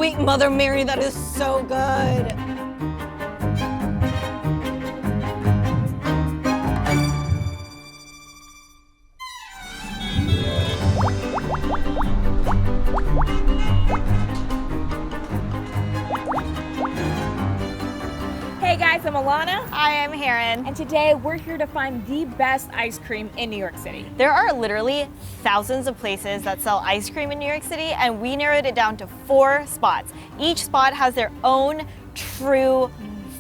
sweet Mother Mary, that is so good. Hey guys, I'm Alana. Hi, I'm Herrine. And today we're here to find the best ice cream in New York City. There are literally thousands of places that sell ice cream in New York City, and we narrowed it down to 4 spots. Each spot has their own true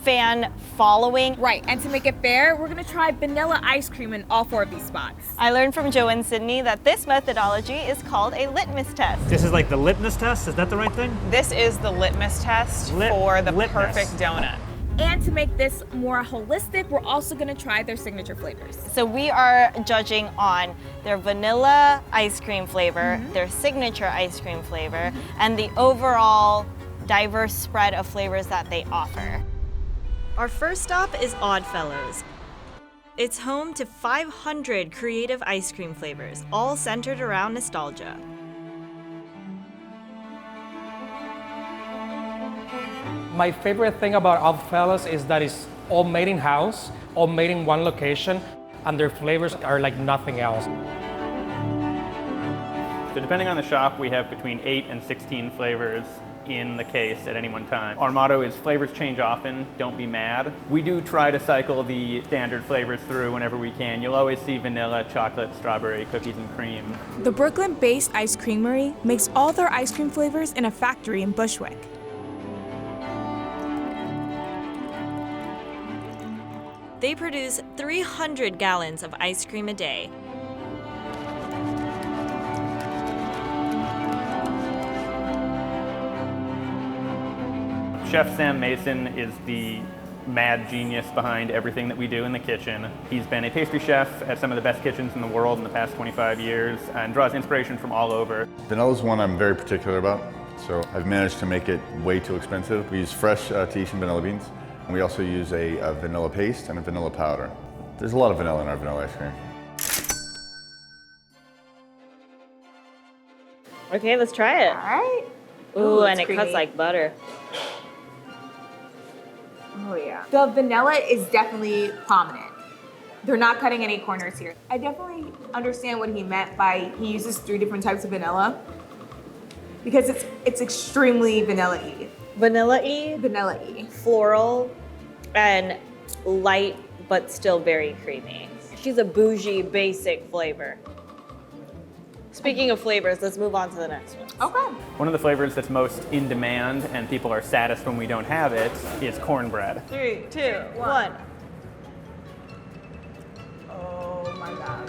fan following. Right, and to make it fair, we're gonna try vanilla ice cream in all 4 of these spots. I learned from Joe and Sydney that this methodology is called a litmus test. This is like the litmus test, is that the right thing? This is the litmus test for the litmus. perfect donut. And to make this more holistic, we're also gonna try their signature flavors. So we are judging on their vanilla ice cream flavor, their signature ice cream flavor, and the overall diverse spread of flavors that they offer. Our first stop is Oddfellows. It's home to 500 creative ice cream flavors, all centered around nostalgia. My favorite thing about Oddfellows is that it's all made in-house, all made in one location, and their flavors are like nothing else. So depending on the shop, we have between 8 and 16 flavors in the case at any one time. Our motto is flavors change often, don't be mad. We do try to cycle the standard flavors through whenever we can. You'll always see vanilla, chocolate, strawberry, cookies and cream. The Brooklyn-based Ice Creamery makes all their ice cream flavors in a factory in Bushwick. They produce 300 gallons of ice cream a day. Chef Sam Mason is the mad genius behind everything that we do in the kitchen. He's been a pastry chef at some of the best kitchens in the world in the past 25 years and draws inspiration from all over. Vanilla's one I'm very particular about, so I've managed to make it way too expensive. We use fresh Tahitian vanilla beans, and we also use a vanilla paste and a vanilla powder. There's a lot of vanilla in our vanilla ice cream. Okay, let's try it. All right. Ooh, and it's it cuts creamy. like butter. Oh yeah. The vanilla is definitely prominent. They're not cutting any corners here. I definitely understand what he meant by he uses 3 different types of vanilla because it's extremely vanilla-y. Vanilla-y, Vanilla-y. floral, and light, but still very creamy. She's a bougie, basic flavor. Speaking of flavors, let's move on to the next one. Okay. One of the flavors that's most in demand and people are saddest when we don't have it is cornbread. 3, 2, 1. Oh my God.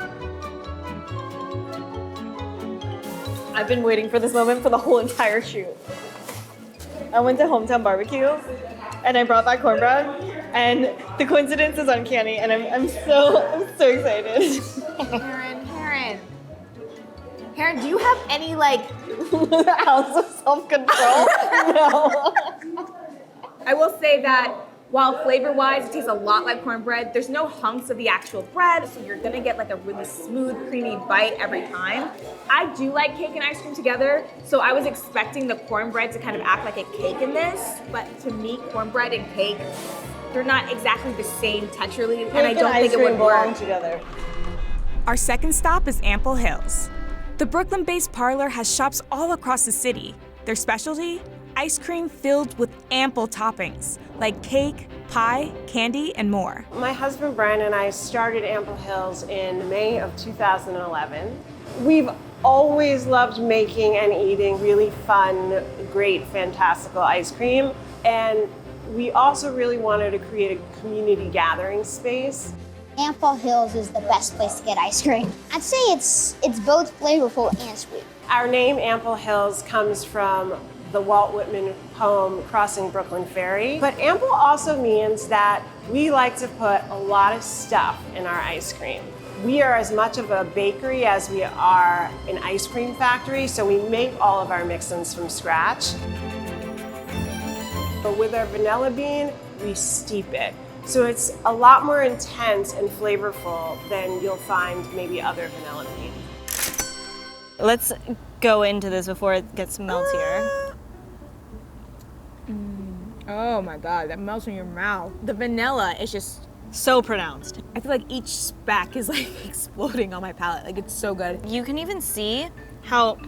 I've been waiting for this moment for the whole entire shoot. I went to Hometown Barbecue and I brought back cornbread, and the coincidence is uncanny, and I'm so excited. Herrine, do you have any like ounce of self-control? No. I will say that while flavor-wise it tastes a lot like cornbread, there's no hunks of the actual bread, so you're gonna get like a really smooth, creamy bite every time. I do like cake and ice cream together, so I was expecting the cornbread to kind of act like a cake in this, but to me, cornbread and cake, they're not exactly the same texturally, and I don't think it would work together. Our second stop is Ample Hills. The Brooklyn-based parlor has shops all across the city. Their specialty? Ice cream filled with ample toppings, like cake, pie, candy, and more. My husband Brian and I started Ample Hills in May of 2011. We've always loved making and eating really fun, great, fantastical ice cream. And we also really wanted to create a community gathering space. Ample Hills is the best place to get ice cream. I'd say it's both flavorful and sweet. Our name Ample Hills comes from the Walt Whitman poem Crossing Brooklyn Ferry. But ample also means that we like to put a lot of stuff in our ice cream. We are as much of a bakery as we are an ice cream factory, so we make all of our mix-ins from scratch. But with our vanilla bean, we steep it. So it's a lot more intense and flavorful than you'll find maybe other vanilla bean. Let's go into this before it gets meltier. Oh my God, that melts in your mouth. The vanilla is just So pronounced. I feel like each speck is like exploding on my palate. Like it's so good. You can even see how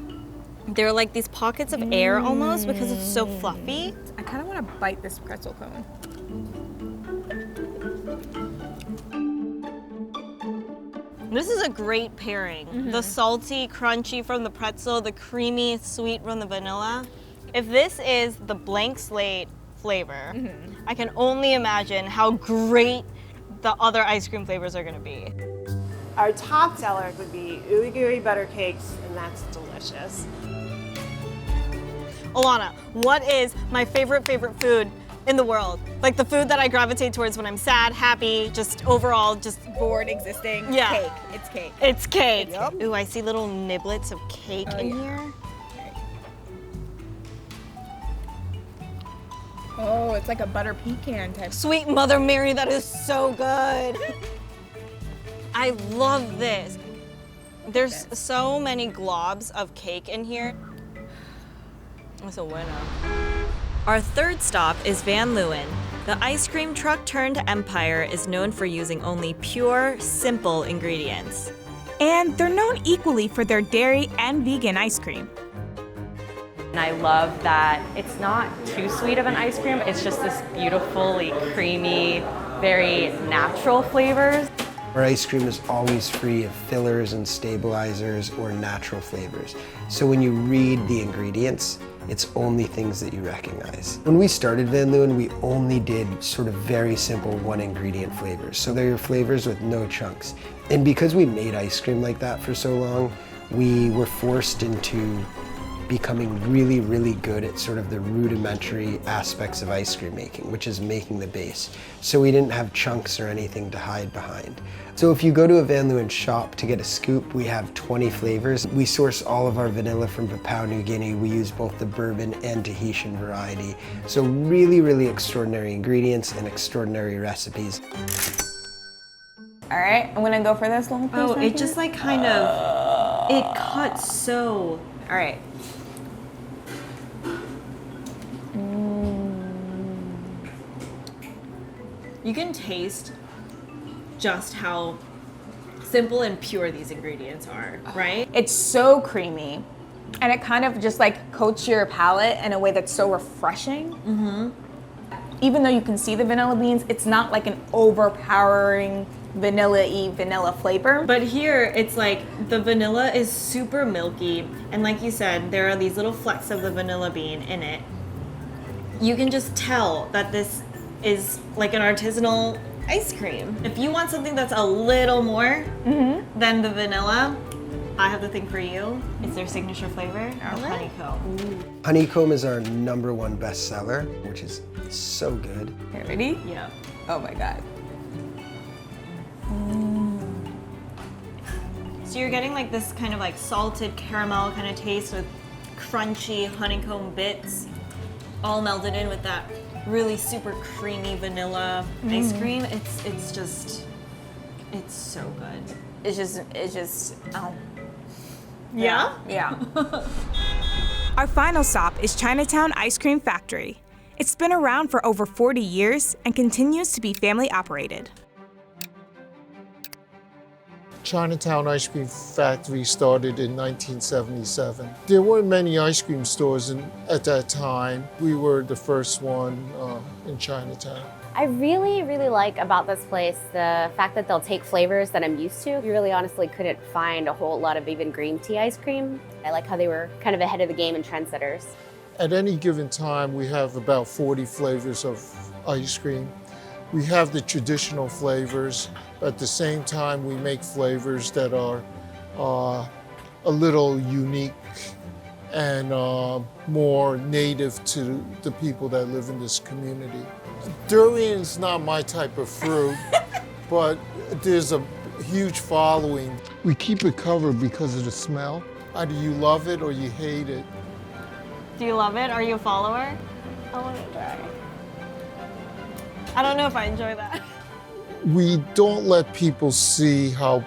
there are like these pockets of air almost because it's so fluffy. I kind of want to bite this pretzel cone. This is a great pairing. The salty, crunchy from the pretzel, the creamy, sweet from the vanilla. If this is the blank slate flavor, I can only imagine how great the other ice cream flavors are gonna be. Our top seller would be ooey gooey butter cakes, and that's delicious. Alana, what is my favorite food in the world? Like the food that I gravitate towards when I'm sad, happy, just overall, just Bored existing. Yeah. Cake. It's cake. it's cake. Yep. Ooh, I see little niblets of cake in here. Oh, it's like a butter pecan type. Sweet Mother Mary, that is so good. I love this. There's so many globs of cake in here. It's a winner. Our third stop is Van Leeuwen. The ice cream truck turned empire is known for using only pure, simple ingredients. And they're known equally for their dairy and vegan ice cream. And I love that it's not too sweet of an ice cream. It's just this beautifully creamy, very natural flavors. Our ice cream is always free of fillers and stabilizers or natural flavors. So when you read the ingredients, it's only things that you recognize. When we started Van Leeuwen, we only did sort of very simple one ingredient flavors. So they're flavors with no chunks. And because we made ice cream like that for so long, we were forced into becoming really, really good at sort of the rudimentary aspects of ice cream making, which is making the base. So we didn't have chunks or anything to hide behind. So if you go to a Van Leeuwen shop to get a scoop, we have 20 flavors. We source all of our vanilla from Papua New Guinea. We use both the bourbon and Tahitian variety. So really, really extraordinary ingredients and extraordinary recipes. All right, I'm gonna go for this little piece. Oh, right it here. just like kind of, it cuts so. All right. You can taste just how simple and pure these ingredients are, right? It's so creamy, and it kind of just like coats your palate in a way that's so refreshing. Even though you can see the vanilla beans, it's not like an overpowering vanilla-y vanilla flavor. But here, it's like the vanilla is super milky, and like you said, there are these little flecks of the vanilla bean in it. You can just tell that this is like an artisanal ice cream. If you want something that's a little more than the vanilla, I have the thing for you. It's their signature flavor of honeycomb. Honeycomb is our #1 bestseller, which is so good. Okay, ready? Yeah. Oh my God. So you're getting like this kind of like salted caramel kind of taste with crunchy honeycomb bits, all melded in with that really super creamy vanilla ice cream. It's just, it's so good. It's just, Yeah? yeah. Our final stop is Chinatown Ice Cream Factory. It's been around for over 40 years and continues to be family operated. Chinatown Ice Cream Factory started in 1977. There weren't many ice cream stores at that time. We were the first one in Chinatown. I really like about this place the fact that they'll take flavors that I'm used to. You really honestly couldn't find a whole lot of even green tea ice cream. I like how they were kind of ahead of the game and trendsetters. At any given time, we have about 40 flavors of ice cream. We have the traditional flavors. At the same time, we make flavors that are a little unique and more native to the people that live in this community. Durian's not my type of fruit, but there's a huge following. We keep it covered because of the smell. Either you love it or you hate it. Do you love it? Are you a follower? I want to try. I don't know if I enjoy that. We don't let people see how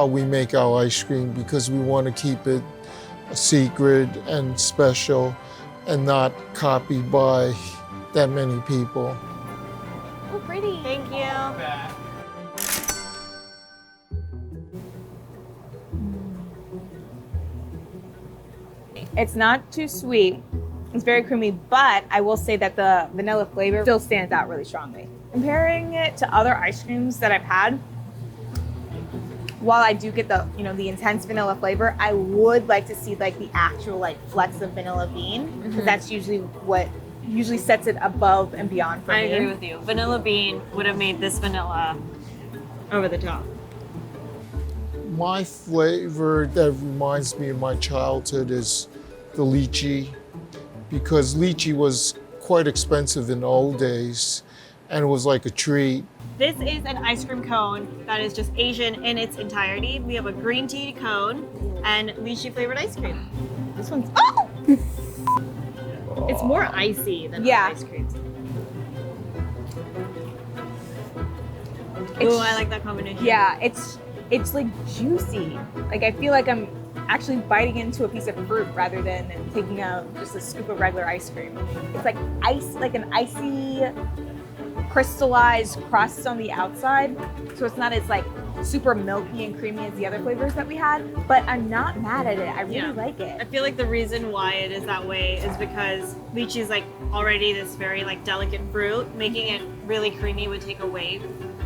we make our ice cream because we want to keep it a secret and special and not copied by that many people. Oh, pretty. Thank you. It's not too sweet. It's very creamy, but I will say that the vanilla flavor still stands out really strongly. Comparing it to other ice creams that I've had, while I do get the, the intense vanilla flavor, I would like to see like the actual like flecks of vanilla bean, because that's usually what sets it above and beyond for me. I agree with you. Vanilla bean would have made this vanilla over the top. My flavor that reminds me of my childhood is the lychee, because lychee was quite expensive in the old days, and it was like a treat. This is an ice cream cone that is just Asian in its entirety. We have a green tea cone and lychee flavored ice cream. This one's, oh! It's more icy than other ice creams. Ooh, I like that combination. Yeah, it's like juicy. Like I feel like I'm actually biting into a piece of fruit rather than taking out just a scoop of regular ice cream. It's like ice, like an icy crystallized crust on the outside, so it's not as like super milky and creamy as the other flavors that we had, but I'm not mad at it. I really like it. I feel like the reason why it is that way is because lychee is like already this very like delicate fruit. Making it really creamy would take away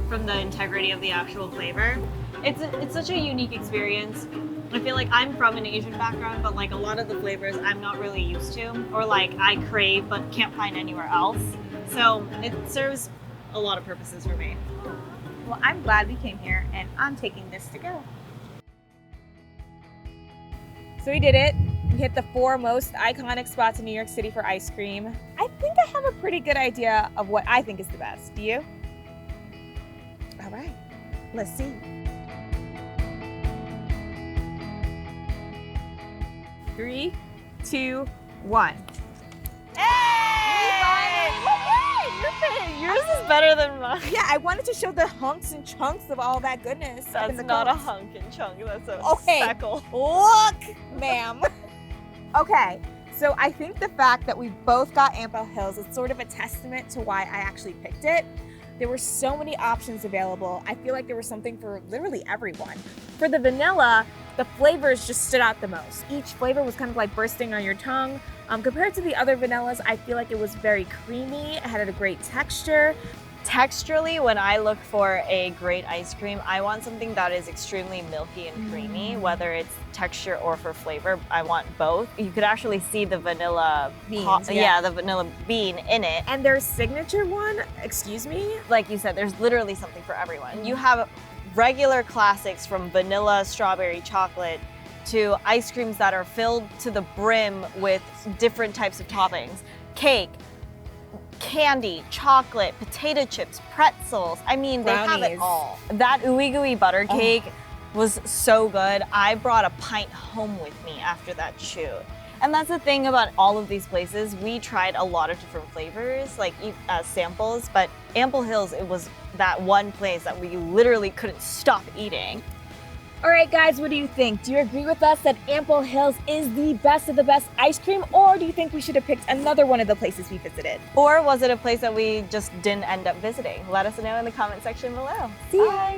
from the integrity of the actual flavor. It's such a unique experience. I feel like I'm from an Asian background, but like a lot of the flavors I'm not really used to, or like I crave but can't find anywhere else. So it serves a lot of purposes for me. Well, I'm glad we came here, and I'm taking this to go. So we did it. We hit the 4 most iconic spots in New York City for ice cream. I think I have a pretty good idea of what I think is the best. Do you? All right, let's see. Three, 2, 1. Yours is better than mine. Yeah, I wanted to show the hunks and chunks of all that goodness. That's not a hunk and chunk, that's a speckle. Look, ma'am. Okay, so I think the fact that we both got Ample Hills is sort of a testament to why I actually picked it. There were so many options available. I feel like there was something for literally everyone. For the vanilla, the flavors just stood out the most. Each flavor was kind of like bursting on your tongue. Compared to the other vanillas, I feel like it was very creamy. It had a great texture. Texturally, when I look for a great ice cream, I want something that is extremely milky and creamy, whether it's texture or for flavor. I want both. You could actually see the vanilla beans, the vanilla bean in it. And their signature one, excuse me? Like you said, there's literally something for everyone. You have regular classics from vanilla, strawberry, chocolate, to ice creams that are filled to the brim with different types of toppings. Cake, candy, chocolate, potato chips, pretzels. I mean, they have it all. That ooey gooey butter cake was so good. I brought a pint home with me after that shoot. And that's the thing about all of these places. We tried a lot of different flavors, like samples, but Ample Hills, it was that one place that we literally couldn't stop eating. All right, guys, what do you think? Do you agree with us that Ample Hills is the best of the best ice cream, or do you think we should have picked another one of the places we visited? Or was it a place that we just didn't end up visiting? Let us know in the comment section below. See ya.